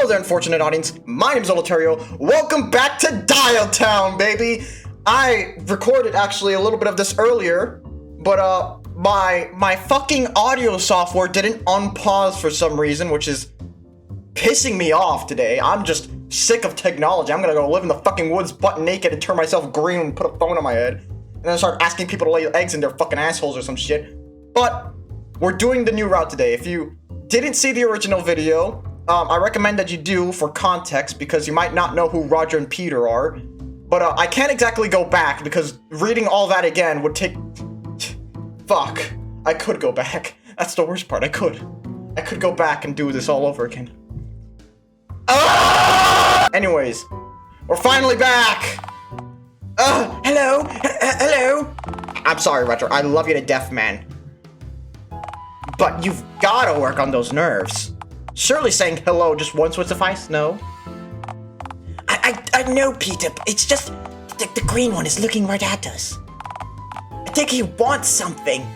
Hello there, unfortunate audience. My name's Olaterrio. Welcome back to Dialtown, baby. I recorded actually a little bit of this earlier, but my fucking audio software didn't unpause for some reason, which is pissing me off today. I'm just sick of technology. I'm gonna go live in the fucking woods butt naked and turn myself green and put a phone on my head, and then start asking people to lay eggs in their fucking assholes or some shit. But we're doing the new route today. If you didn't see the original video, I recommend that you do for context, because you might not know who Rodger and Peter are. But I can't exactly go back, because reading all that again would take... Fuck. I could go back. That's the worst part. I could go back and do this all over again. Anyways, we're finally back! Hello? Hello? I'm sorry, Rodger. I love you to death, man. But you've gotta work on those nerves. Surely saying hello just once would suffice, no? I know, Peter, but it's just the green one is looking right at us. I think he wants something.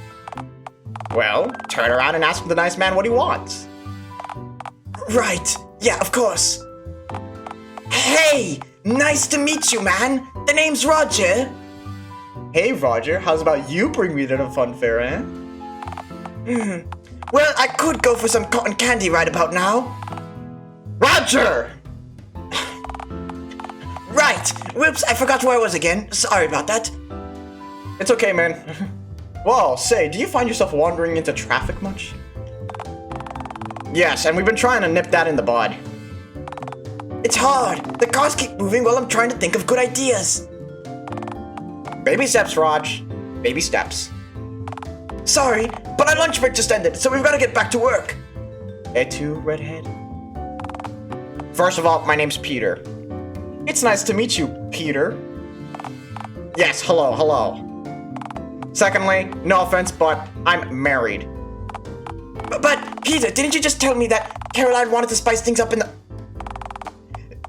Well, turn around and ask the nice man what he wants. Right, yeah, of course. Hey, nice to meet you, man. The name's Rodger. Hey, Rodger, how's about you bring me to the fun fair, eh? Well, I could go for some cotton candy right about now. Rodger! Right, whoops, I forgot where I was again. Sorry about that. It's okay, man. Well, say, do you find yourself wandering into traffic much? Yes, and we've been trying to nip that in the bud. It's hard. The cars keep moving while I'm trying to think of good ideas. Baby steps, Raj. Baby steps. Sorry, but our lunch break just ended, so we've got to get back to work. Et tu, redhead? First of all, my name's Peter. It's nice to meet you, Peter. Yes, hello. Secondly, no offense, but I'm married. But, Peter, didn't you just tell me that Caroline wanted to spice things up in the...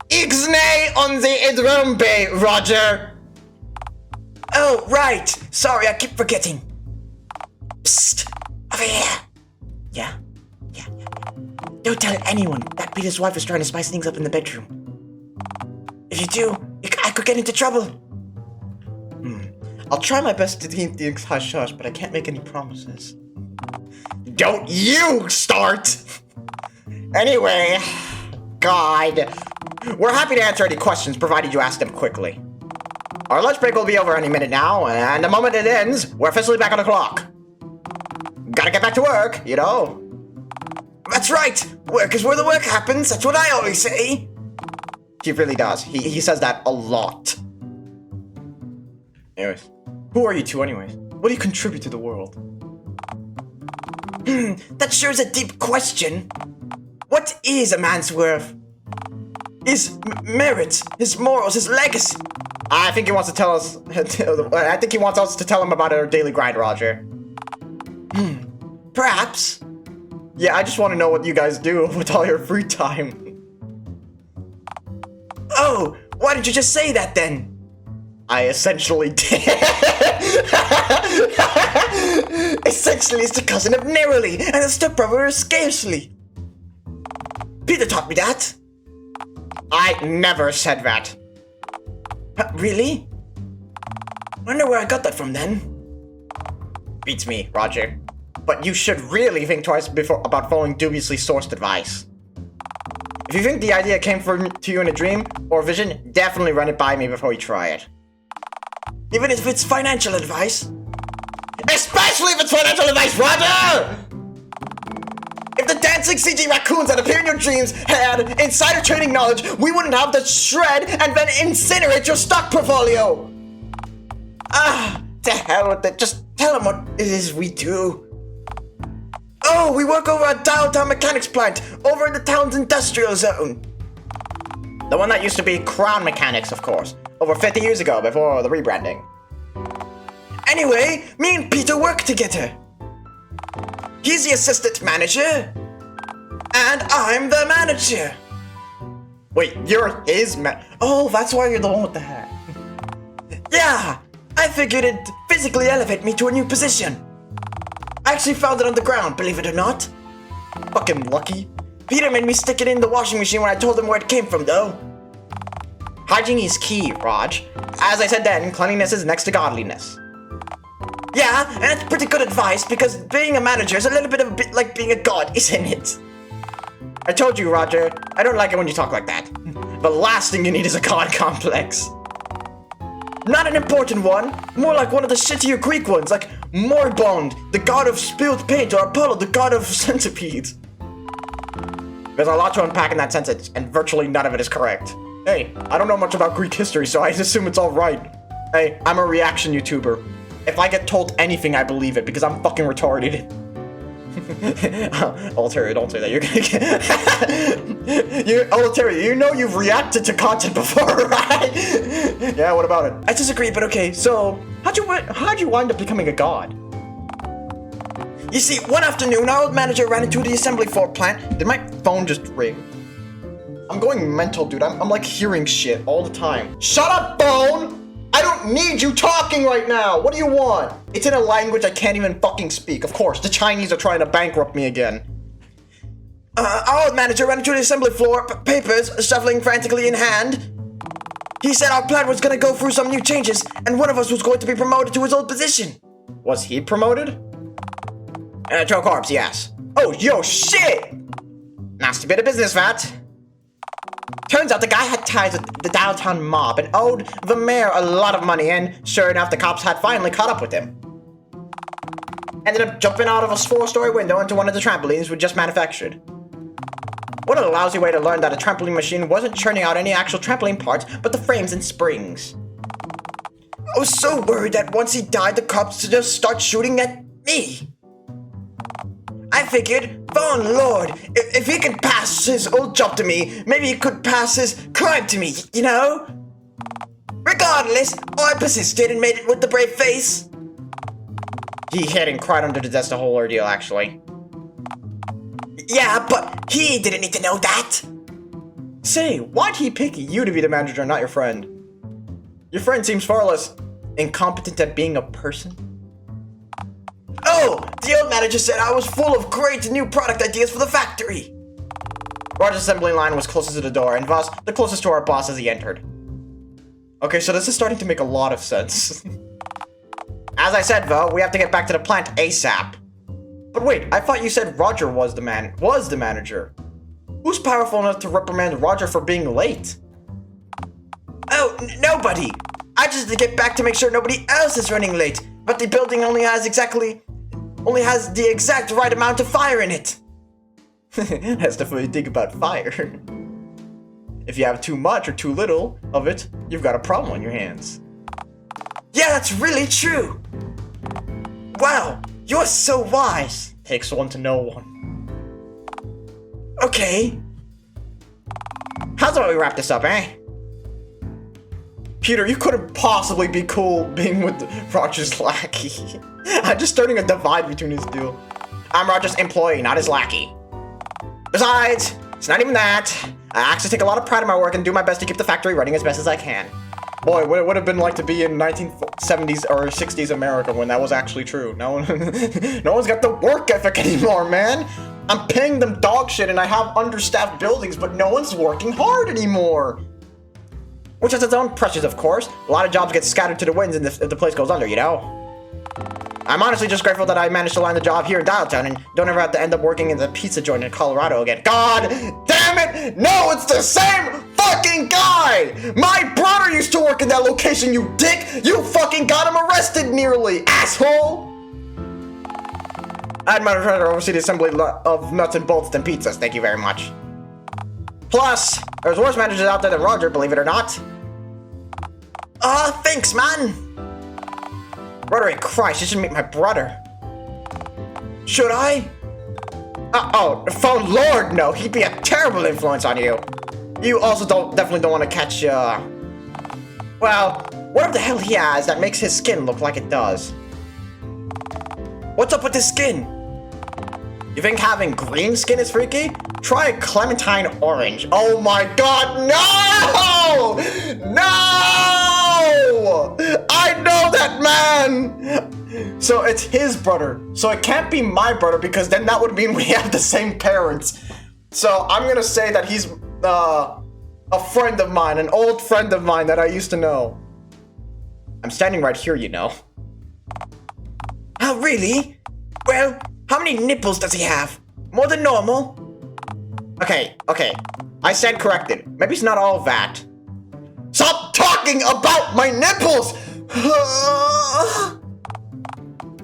Ixnay on the idrumbe, Rodger! Oh, right. Sorry, I keep forgetting. Psst, over here. Yeah. Don't tell anyone that Peter's wife is trying to spice things up in the bedroom. If you do, I could get into trouble. I'll try my best to keep things hush-hush, but I can't make any promises. Don't you start! Anyway, God, we're happy to answer any questions, provided you ask them quickly. Our lunch break will be over any minute now, and the moment it ends, we're officially back on the clock. Gotta get back to work, you know? That's right! Work is where the work happens, that's what I always say! He really does. He says that a lot. Anyways, who are you two anyways? What do you contribute to the world? That sure is a deep question. What is a man's worth? His merit, his morals, his legacy? I think he wants to tell us... I think he wants us to tell him about our daily grind, Rodger. Perhaps. Yeah, I just want to know what you guys do with all your free time. Oh, why didn't you just say that then? I essentially did. Essentially is the cousin of narrowly, and the stepbrother is scarcely. Peter taught me that. I never said that. Really? Wonder where I got that from then. Beats me, Rodger. But you should really think twice about following dubiously sourced advice. If you think the idea came to you in a dream or vision, definitely run it by me before you try it. Even if it's financial advice? Especially if it's financial advice, Rodger! If the dancing CG raccoons that appear in your dreams had insider trading knowledge, we wouldn't have to shred and then incinerate your stock portfolio! To hell with it. Just tell them what it is we do. Oh, we work over at Dialtown Mechanics Plant, over in the town's industrial zone. The one that used to be Crown Mechanics, of course, over 50 years ago before the rebranding. Anyway, me and Peter work together. He's the assistant manager, and I'm the manager. Wait, you're his Oh, that's why you're the one with the hat. Yeah, I figured it'd physically elevate me to a new position. I actually found it on the ground, believe it or not. Fucking lucky. Peter made me stick it in the washing machine when I told him where it came from, though. Hygiene is key, Raj. As I said then, cleanliness is next to godliness. Yeah, and it's pretty good advice because being a manager is a little bit of a bit like being a god, isn't it? I told you, Rodger, I don't like it when you talk like that. The last thing you need is a god complex. Not an important one, more like one of the shittier Greek ones, like Moribund, the god of spilled paint, or Apollo, the god of centipedes. There's a lot to unpack in that sentence, and virtually none of it is correct. Hey, I don't know much about Greek history, so I assume it's all right. Hey, I'm a reaction YouTuber. If I get told anything, I believe it, because I'm fucking retarded. Olaterrio, don't say that. You're gonna get... Olaterrio, you know you've reacted to content before, right? Yeah, what about it? I disagree, but okay, so... How'd you wind up becoming a god? You see, one afternoon, our old manager ran into the assembly floor plant. Did my phone just ring? I'm going mental, dude. I'm like hearing shit all the time. Shut up, phone! I don't need you talking right now! What do you want? It's in a language I can't even fucking speak. Of course, the Chinese are trying to bankrupt me again. Our old manager ran into the assembly floor, papers shuffling frantically in hand. He said our plant was gonna go through some new changes, and one of us was going to be promoted to his old position. Was he promoted? To a corpse, yes. Oh, yo, shit! Nasty bit of business, that. Turns out the guy had ties with the Dialtown mob and owed the mayor a lot of money, and sure enough, the cops had finally caught up with him. Ended up jumping out of a 4-story window into one of the trampolines we just manufactured. What a lousy way to learn that a trampoline machine wasn't churning out any actual trampoline parts, but the frames and springs. I was so worried that once he died, the cops would just start shooting at me. I figured, oh lord, if he can pass his old job to me, maybe he could pass his crime to me, you know? Regardless, I persisted and made it with the brave face. He hid and cried under the desk the whole ordeal, actually. Yeah, but he didn't need to know that. Say, why'd he pick you to be the manager and not your friend? Your friend seems far less incompetent at being a person. Oh, the old manager said I was full of great new product ideas for the factory. Rodger's assembly line was closest to the door, and thus the closest to our boss as he entered. Okay, so this is starting to make a lot of sense. As I said, though, we have to get back to the plant ASAP. But wait, I thought you said Rodger was the manager. Who's powerful enough to reprimand Rodger for being late? Oh, nobody. I just have to get back to make sure nobody else is running late. But the building only has the exact right amount of fire in it. That's the funny thing about fire. If you have too much or too little of it, you've got a problem on your hands. Yeah, that's really true. Wow, you're so wise. Takes one to know one. Okay. How's about we wrap this up, eh? Peter, you couldn't possibly be cool being with Rodger's lackey. I'm just starting a divide between his two. I'm Rodger's employee, not his lackey. Besides, it's not even that. I actually take a lot of pride in my work and do my best to keep the factory running as best as I can. Boy, what it would have been like to be in 1970s or 60s America when that was actually true. No one's got the work ethic anymore, man. I'm paying them dog shit and I have understaffed buildings, but no one's working hard anymore. Which has its own pressures, of course. A lot of jobs get scattered to the winds if the place goes under, you know? I'm honestly just grateful that I managed to land the job here in Dialtown and don't ever have to end up working in the pizza joint in Colorado again. God damn it! No, it's the same fucking guy! My brother used to work in that location, you dick! You fucking got him arrested nearly, asshole! I'd much rather oversee the assembly of nuts and bolts than pizzas, thank you very much. Plus, there's worse managers out there than Rodger, believe it or not. Thanks, man. Roderick Christ, you should meet my brother. Should I? Oh, phone lord, no. He'd be a terrible influence on you. You also definitely don't want to catch, well, whatever the hell he has that makes his skin look like it does. What's up with his skin? You think having green skin is freaky? Try clementine orange. Oh my god, no! No! I know that man! So it's his brother. So it can't be my brother because then that would mean we have the same parents. So I'm gonna say that he's a friend of mine, an old friend of mine that I used to know. I'm standing right here, you know. Oh, really? Well, how many nipples does he have? More than normal? Okay. I stand corrected. Maybe it's not all that. Stop talking about my nipples!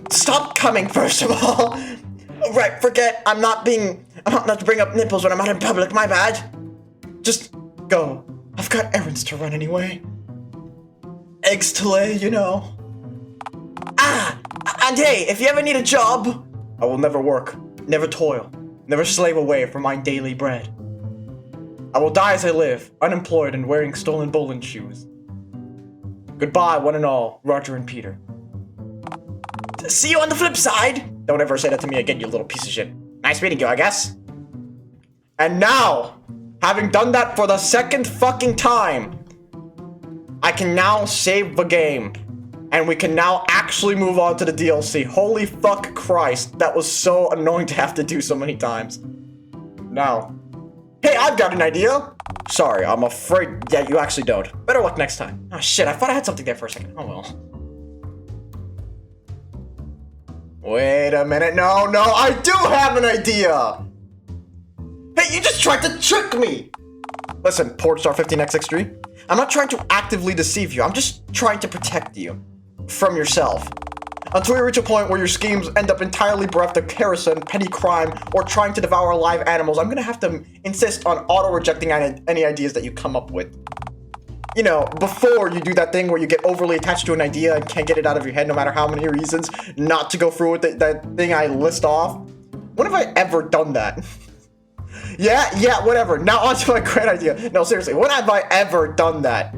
Stop coming, first of all. Right, forget. I'm not to bring up nipples when I'm out in public, my bad. Just go. I've got errands to run anyway. Eggs to lay, you know. And hey, if you ever need a job... I will never work, never toil, never slave away for my daily bread. I will die as I live, unemployed and wearing stolen bowling shoes. Goodbye, one and all, Rodger and Peter. See you on the flip side! Don't ever say that to me again, you little piece of shit. Nice meeting you, I guess. And now, having done that for the second fucking time, I can now save the game. And we can now actually move on to the DLC. Holy fuck Christ, that was so annoying to have to do so many times. Now, hey, I've got an idea. Sorry, I'm afraid that you actually don't. Better luck next time. Oh shit, I thought I had something there for a second. Oh well. Wait a minute, no, I do have an idea! Hey, you just tried to trick me! Listen, Portstar15x63, I'm not trying to actively deceive you, I'm just trying to protect you. From yourself. Until you reach a point where your schemes end up entirely bereft of kerosene, petty crime, or trying to devour live animals, I'm gonna have to insist on auto-rejecting any ideas that you come up with. You know, before you do that thing where you get overly attached to an idea and can't get it out of your head no matter how many reasons not to go through with that thing I list off. When have I ever done that? Yeah, whatever. Now on to my great idea. No, seriously, when have I ever done that?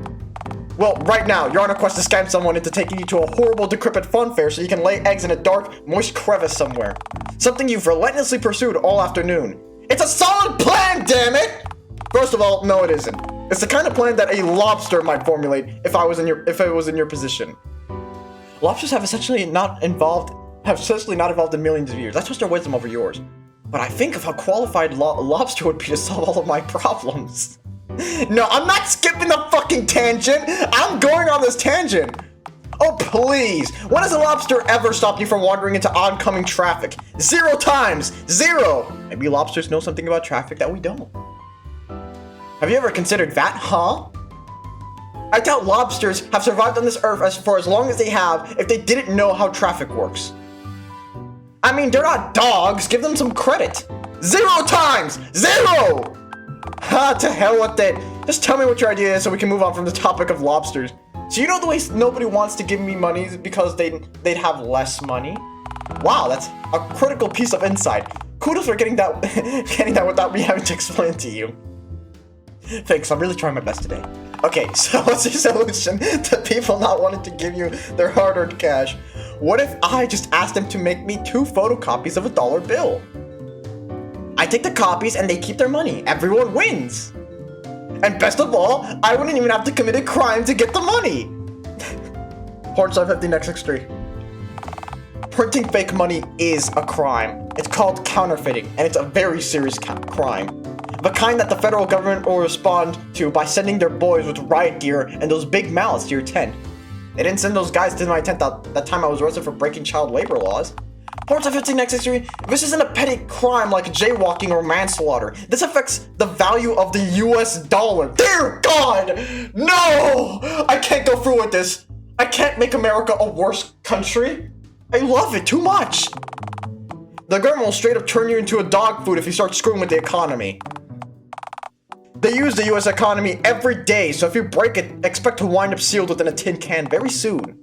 Well, right now, you're on a quest to scam someone into taking you to a horrible, decrepit fun fair so you can lay eggs in a dark, moist crevice somewhere. Something you've relentlessly pursued all afternoon. It's a solid plan, damn it! First of all, no it isn't. It's the kind of plan that a lobster might formulate if it was in your position. Lobsters have essentially not involved in millions of years. I trust their wisdom over yours. But I think of how qualified lobster would be to solve all of my problems. No, I'm not skipping the fucking tangent. I'm going on this tangent. Oh, please. When has a lobster ever stopped you from wandering into oncoming traffic? 0 times. 0. Maybe lobsters know something about traffic that we don't. Have you ever considered that, huh? I doubt lobsters have survived on this earth for as long as they have if they didn't know how traffic works. I mean, they're not dogs. Give them some credit. 0 times. 0. To hell with it. Just tell me what your idea is so we can move on from the topic of lobsters. So you know the way nobody wants to give me money because they'd have less money? Wow, that's a critical piece of insight. Kudos for getting that without me having to explain it to you. Thanks, I'm really trying my best today. Okay, so what's your solution to people not wanting to give you their hard-earned cash? What if I just asked them to make me 2 photocopies of a dollar bill? I take the copies and they keep their money. Everyone wins. And best of all, I wouldn't even have to commit a crime to get the money. Portstar15x63. Printing fake money is a crime. It's called counterfeiting, and it's a very serious crime. The kind that the federal government will respond to by sending their boys with riot gear and those big mallets to your tent. They didn't send those guys to my tent that time I was arrested for breaking child labor laws. Portstar15x63, this isn't a petty crime like jaywalking or manslaughter. This affects the value of the US dollar. Dear God! No! I can't go through with this. I can't make America a worse country. I love it too much. The government will straight up turn you into a dog food if you start screwing with the economy. They use the US economy every day, so if you break it, expect to wind up sealed within a tin can very soon.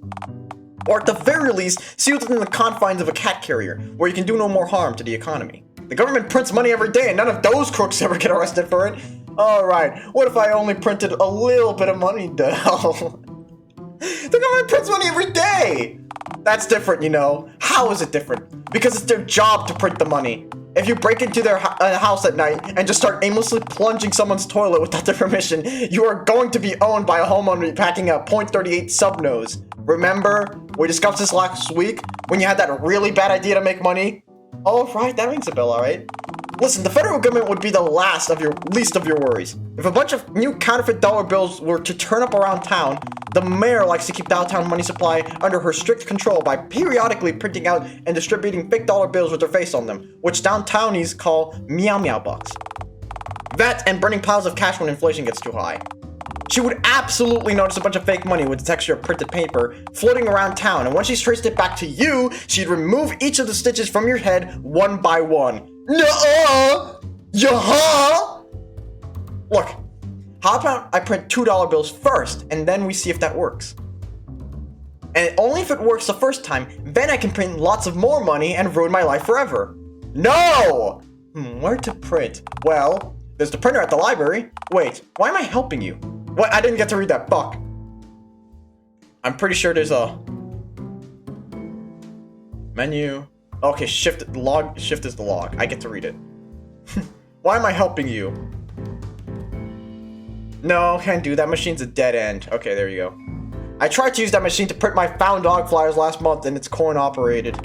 Or at the very least, sealed within the confines of a cat carrier, where you can do no more harm to the economy. The government prints money every day, and none of those crooks ever get arrested for it. Alright, what if I only printed a little bit of money, though? The government prints money every day! That's different, you know. How is it different? Because it's their job to print the money. If you break into their house at night and just start aimlessly plunging someone's toilet without their permission, you are going to be owned by a homeowner packing a .38 subnose. Remember? We discussed this last week when you had that really bad idea to make money? Oh, right, that rings a bell, alright. Listen, the federal government would be the least of your worries. If a bunch of new counterfeit dollar bills were to turn up around town, the mayor likes to keep Dialtown money supply under her strict control by periodically printing out and distributing fake dollar bills with her face on them, which downtownies call meow meow bucks. That and burning piles of cash when inflation gets too high. She would absolutely notice a bunch of fake money with the texture of printed paper floating around town, and when she's traced it back to you, she'd remove each of the stitches from your head one by one. Nuh-uh! Yeah-huh! Look, how about I print $2 bills first, and then we see if that works. And only if it works the first time, then I can print lots of more money and ruin my life forever. No! Where to print? Well, there's the printer at the library. Wait, why am I helping you? What? I didn't get to read that book. I'm pretty sure there's a menu. Okay, shift is the log. I get to read it. Why am I helping you? No, can't do that. Machine's a dead end. Okay, there you go. I tried to use that machine to print my found dog flyers last month and it's coin operated.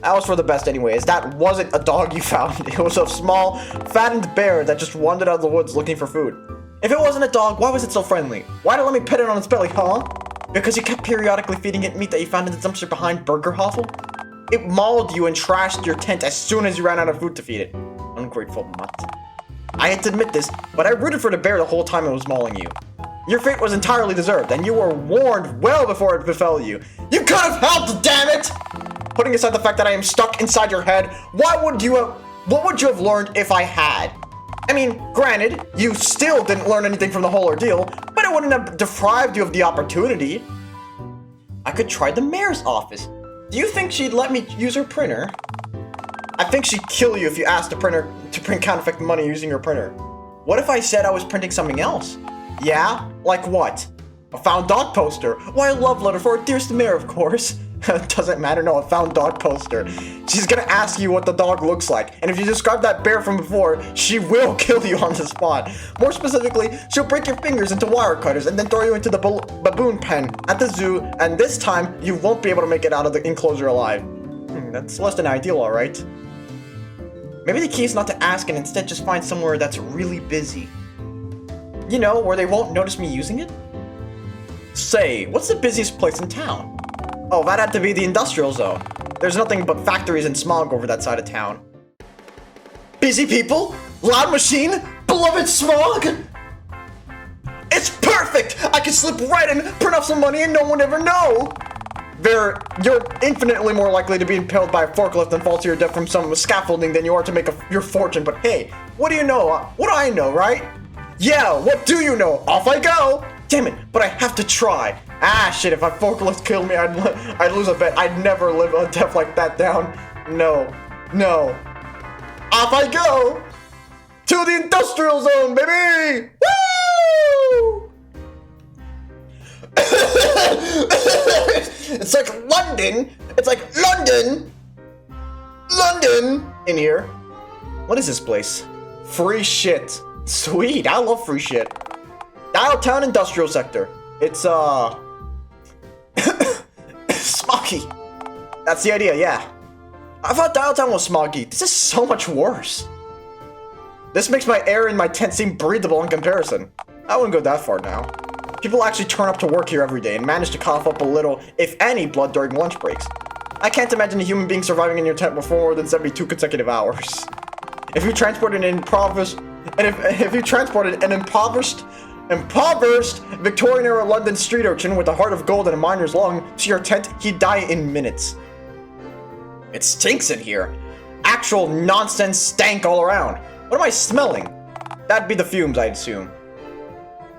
That was for the best anyways. That wasn't a dog you found. It was a small, fattened bear that just wandered out of the woods looking for food. If it wasn't a dog, why was it so friendly? Why'd it let me pet it on its belly, huh? Because you kept periodically feeding it meat that you found in the dumpster behind Burger Hoffel? It mauled you and trashed your tent as soon as you ran out of food to feed it. Ungrateful mutt. I hate to admit this, but I rooted for the bear the whole time it was mauling you. Your fate was entirely deserved, and you were warned well before it befell you. You could have helped, damn it! Putting aside the fact that I am stuck inside your head, what would you have learned if I had? I mean, granted, you still didn't learn anything from the whole ordeal, but it wouldn't have deprived you of the opportunity. I could try the mayor's office. Do you think she'd let me use her printer? I think she'd kill you if you asked the printer to print counterfeit money using your printer. What if I said I was printing something else? Yeah? Like what? A found dog poster. Why, a love letter for a dearest mayor, of course. Doesn't matter, no, a found dog poster. She's gonna ask you what the dog looks like, and if you describe that bear from before, she will kill you on the spot. More specifically, she'll break your fingers into wire cutters and then throw you into the baboon pen at the zoo, and this time, you won't be able to make it out of the enclosure alive. That's less than ideal, alright. Maybe the key is not to ask and instead just find somewhere that's really busy. You know, where they won't notice me using it? Say, what's the busiest place in town? Oh, that had to be the industrial zone. There's nothing but factories and smog over that side of town. Busy people? Loud machine? Beloved smog? It's perfect! I can slip right in, print off some money, and no one ever know! You're infinitely more likely to be impaled by a forklift and fall to your death from some scaffolding than you are to make your fortune, but hey, what do you know? What do I know, right? Yeah, what do you know? Off I go! Damn it, but I have to try. Ah, shit, if a forklift killed me, I'd lose a bet. I'd never live a death like that down. No. Off I go! To the industrial zone, baby! Woo! It's like London. It's like London in here. What is this place? Free shit. Sweet, I love free shit. Dialtown industrial sector. It's smoggy. That's the idea, yeah. I thought Dialtown was smoggy. This is so much worse. This makes my air in my tent seem breathable in comparison. I wouldn't go that far now. People actually turn up to work here every day and manage to cough up a little, if any, blood during lunch breaks. I can't imagine a human being surviving in your tent for more than 72 consecutive hours. If you transported an impoverished Victorian-era London street urchin with a heart of gold and a miner's lung to your tent, he'd die in minutes. It stinks in here. Actual nonsense stank all around. What am I smelling? That'd be the fumes, I'd assume.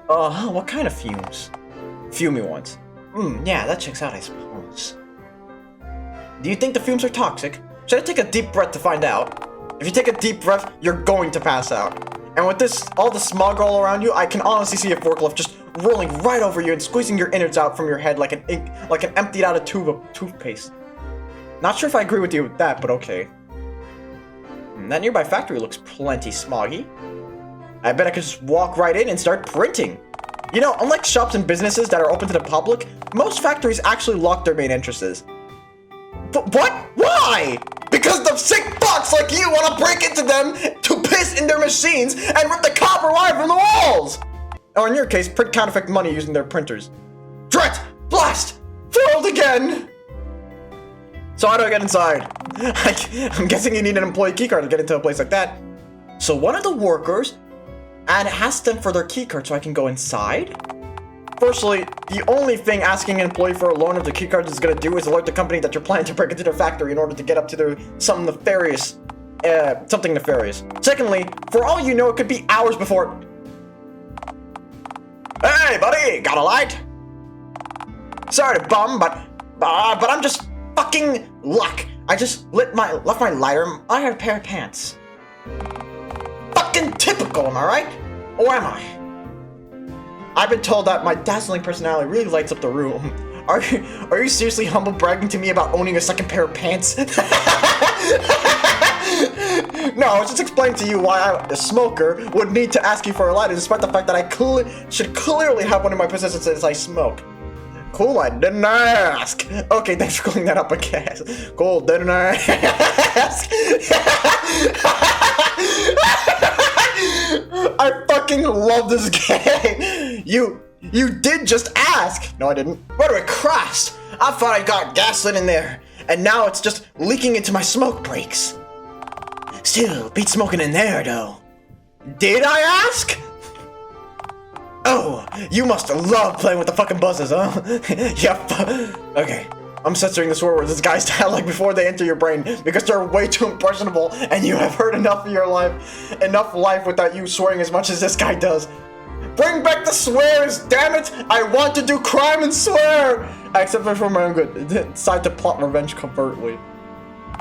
What kind of fumes? Fumey ones. Yeah, that checks out, I suppose. Do you think the fumes are toxic? Should I take a deep breath to find out? If you take a deep breath, you're going to pass out. And with all the smog all around you, I can honestly see a forklift just rolling right over you and squeezing your innards out from your head like an emptied out tube of toothpaste. Not sure if I agree with you with that, but okay. That nearby factory looks plenty smoggy. I bet I could just walk right in and start printing. You know, unlike shops and businesses that are open to the public, most factories actually lock their main entrances. But what? Why? Because the sick fucks like you want to break into them to piss in their machines and rip the copper wire from the walls! Or in your case, print counterfeit money using their printers. Threat! Blast! Failed again! So how do I get inside? I'm guessing you need an employee keycard to get into a place like that. So one of the workers, and asked them for their keycard so I can go inside? Firstly, the only thing asking an employee for a loan of the keycards is going to do is alert the company that you're planning to break into their factory in order to get up to something nefarious. Secondly, for all you know, it could be hours before. Hey, buddy, got a light? Sorry to bum, but I'm just fucking luck. I just left my lighter. I had a pair of pants. Fucking typical, am I right? Or am I? I've been told that my dazzling personality really lights up the room. Are you seriously humble bragging to me about owning a second pair of pants? No, I was just explaining to you why a smoker would need to ask you for a lighter, despite the fact that I should clearly have one in my possession since I smoke. Cool, I didn't ask. Okay, thanks for cleaning that up, I guess. Cool, didn't I ask? I fucking love this game. You did just ask. No, I didn't. Rodger Christ! I thought I got gaslit in there, and now it's just leaking into my smoke breaks. Still, beat smoking in there, though. Did I ask? Oh, you must love playing with the fucking buzzes, huh? Yep. Okay, I'm censoring the swear words this guy's dialect before they enter your brain because they're way too impressionable, and you have heard enough without you swearing as much as this guy does. Bring back the swears, damn it! I want to do crime and swear! I accept it for my own good. Decide to plot revenge covertly.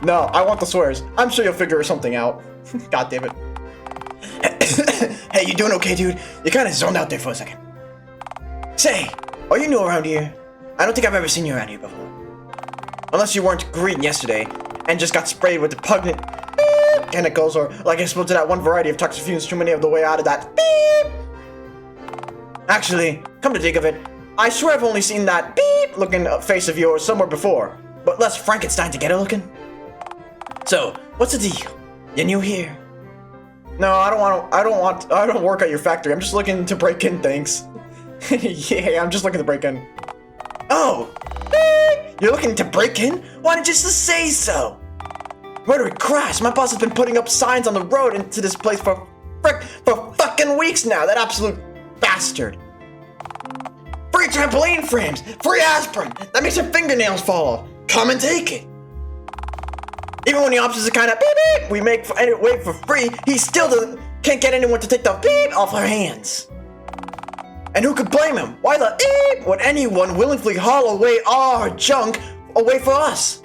No, I want the swears. I'm sure you'll figure something out. God damn it. Hey, you doing okay, dude? You kinda zoned out there for a second. Say, are you new around here? I don't think I've ever seen you around here before. Unless you weren't green yesterday and just got sprayed with the repugnant chemicals, or like exposed to that one variety of toxic fumes too many of the way out of that beep. Actually, come to think of it, I swear I've only seen that beep looking face of yours somewhere before, but less Frankenstein together looking. So, what's the deal? You new here? No, I don't work at your factory. I'm just looking to break in things. Yeah, I'm just looking to break in. Oh, you're looking to break in? Why didn't you just say so? Rodger Christ, my boss has been putting up signs on the road into this place for fucking weeks now, that absolute bastard. Free trampoline frames, free aspirin, that makes your fingernails fall off. Come and take it. Even when the options are kind of beep beep we make wait for free, he still can't get anyone to take the beep off our hands. And who could blame him? Why the beep would anyone willingly haul away our junk away for us?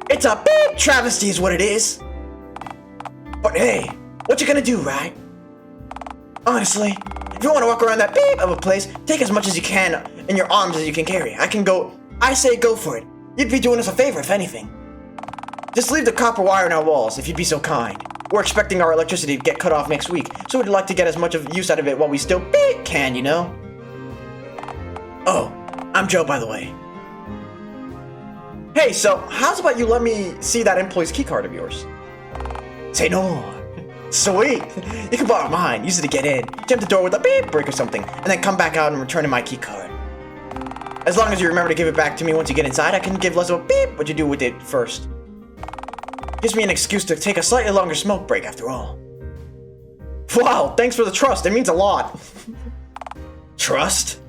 It's a beep travesty is what it is. But hey, what you gonna do, right? Honestly, if you want to walk around that beep of a place, take as much as you can in your arms as you can carry. I say go for it. You'd be doing us a favor, if anything. Just leave the copper wire in our walls, if you'd be so kind. We're expecting our electricity to get cut off next week, so we'd like to get as much of use out of it while we still can, you know? Oh, I'm Joe, by the way. Hey, so how's about you let me see that employee's keycard of yours? Say no more. Sweet! You can borrow mine, use it to get in, jump the door with a beep break or something, and then come back out and return in my keycard. As long as you remember to give it back to me once you get inside, I can give less of a beep what you do with it first. Gives me an excuse to take a slightly longer smoke break after all. Wow, thanks for the trust, it means a lot. Trust?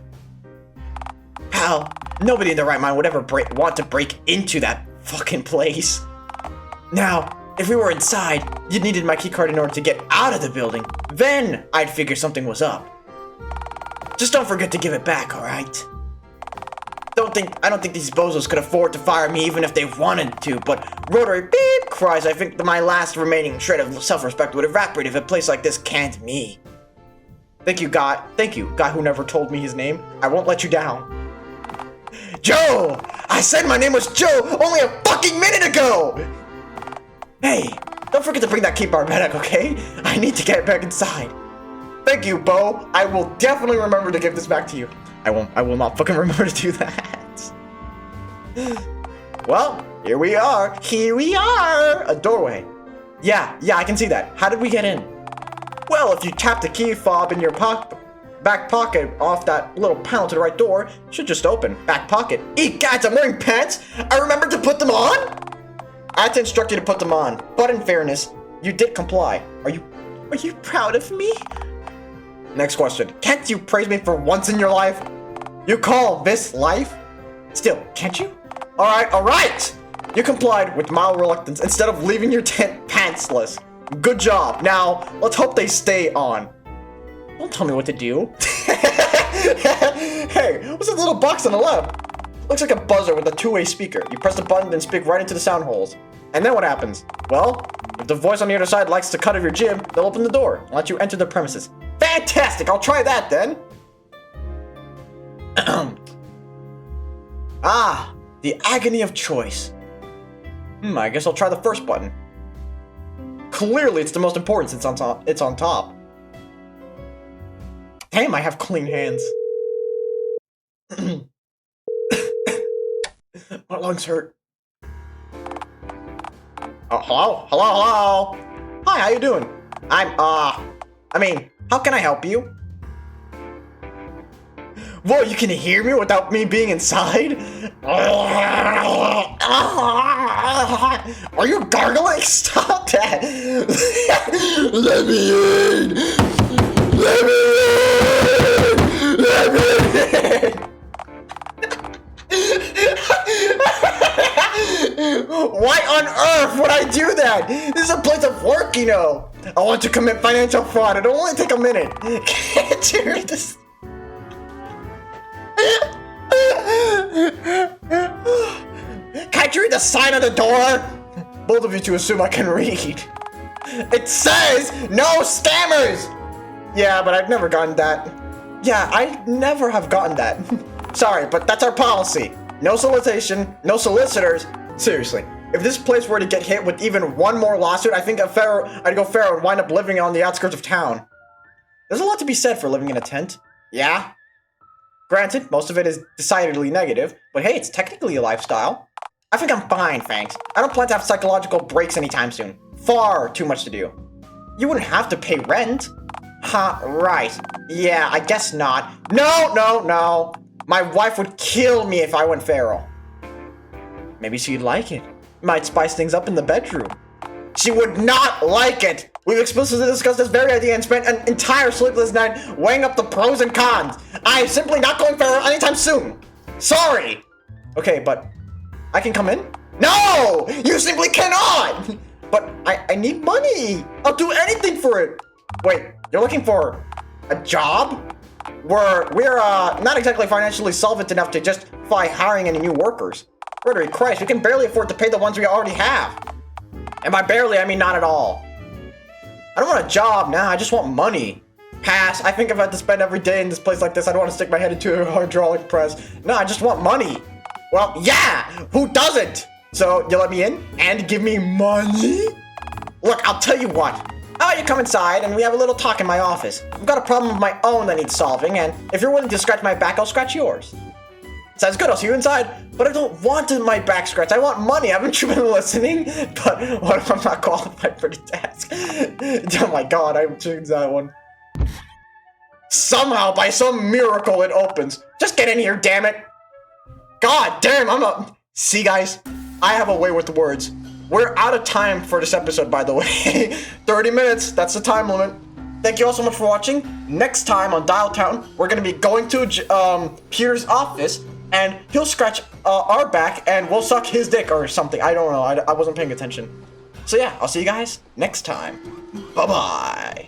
Pal, nobody in their right mind would ever want to break into that fucking place. Now, if we were inside, you'd needed my keycard in order to get out of the building. Then I'd figure something was up. Just don't forget to give it back, alright? I don't think these bozos could afford to fire me even if they wanted to, but Rodger beep cries, I think that my last remaining shred of self-respect would evaporate if a place like this canned me. Thank you, guy who never told me his name. I won't let you down. Joe! I said my name was Joe only a fucking minute ago! Hey, don't forget to bring that keycard back, okay? I need to get back inside. Thank you, Bo. I will definitely remember to give this back to you. I will not fucking remember to do that. Well, here we are. Here we are. A doorway. Yeah, I can see that. How did we get in? Well, if you tap the key fob in your back pocket off that little panel to the right door, it should just open. Back pocket. Eek, guys, I'm wearing pants. I remembered to put them on. I had to instruct you to put them on, but in fairness, you did comply. Are you proud of me? Next question. Can't you praise me for once in your life? You call this life? Still, can't you? All right. You complied with mild reluctance instead of leaving your tent pantsless. Good job. Now, let's hope they stay on. Don't tell me what to do. Hey, what's that little box on the left? Looks like a buzzer with a two-way speaker. You press the button and speak right into the sound holes. And then what happens? Well, if the voice on the other side likes the cut of your jib, they'll open the door and let you enter the premises. Fantastic! I'll try that then. Ah, the agony of choice. I guess I'll try the first button. Clearly, it's the most important since it's on top. Damn, I have clean hands. My lungs hurt. Oh, hello? Hi, how you doing? How can I help you? Whoa, you can hear me without me being inside? Are you gargling? Stop that! Let me in! Let me in! Why on earth would I do that? This is a place of work, you know. I want to commit financial fraud. It'll only take a minute. Can't you read this? Can't you read the sign on the door? Both of you two assume I can read. It says no scammers. Yeah, but I've never gotten that. Yeah, I never have gotten that. Sorry, but that's our policy. No solicitation, no solicitors. Seriously, if this place were to get hit with even one more lawsuit, I think I'd go feral and wind up living on the outskirts of town. There's a lot to be said for living in a tent. Yeah? Granted, most of it is decidedly negative, but hey, it's technically a lifestyle. I think I'm fine, thanks. I don't plan to have psychological breaks anytime soon. Far too much to do. You wouldn't have to pay rent. Huh, right. Yeah, I guess not. No. My wife would kill me if I went feral. Maybe she'd like it. Might spice things up in the bedroom. She would not like it! We've explicitly discussed this very idea and spent an entire sleepless night weighing up the pros and cons. I am simply not going feral anytime soon. Sorry! Okay, but I can come in? No! You simply cannot! But I need money! I'll do anything for it! Wait, you're looking for a job? We're not exactly financially solvent enough to justify hiring any new workers. Rodger, Christ, we can barely afford to pay the ones we already have. And by barely, I mean not at all. I don't want a job now, I just want money. Pass. I think if I had to spend every day in this place like this, I don't want to stick my head into a hydraulic press. No, I just want money. Well, yeah, who doesn't? So, you let me in and give me money? Look, I'll tell you what. How about you come inside and we have a little talk in my office? I've got a problem of my own that needs solving, and if you're willing to scratch my back, I'll scratch yours. Sounds good, I'll see you inside. But I don't want my back scratched. I want money. Haven't you been listening? But what if I'm not qualified for the task? Oh my god, I changed that one. Somehow, by some miracle, it opens. Just get in here, damn it. God damn, See, guys, I have a way with words. We're out of time for this episode, by the way. 30 minutes, that's the time limit. Thank you all so much for watching. Next time on Dialtown, we're going to be going to Peter's office, and he'll scratch our back, and we'll suck his dick or something. I don't know. I wasn't paying attention. So yeah, I'll see you guys next time. Bye-bye.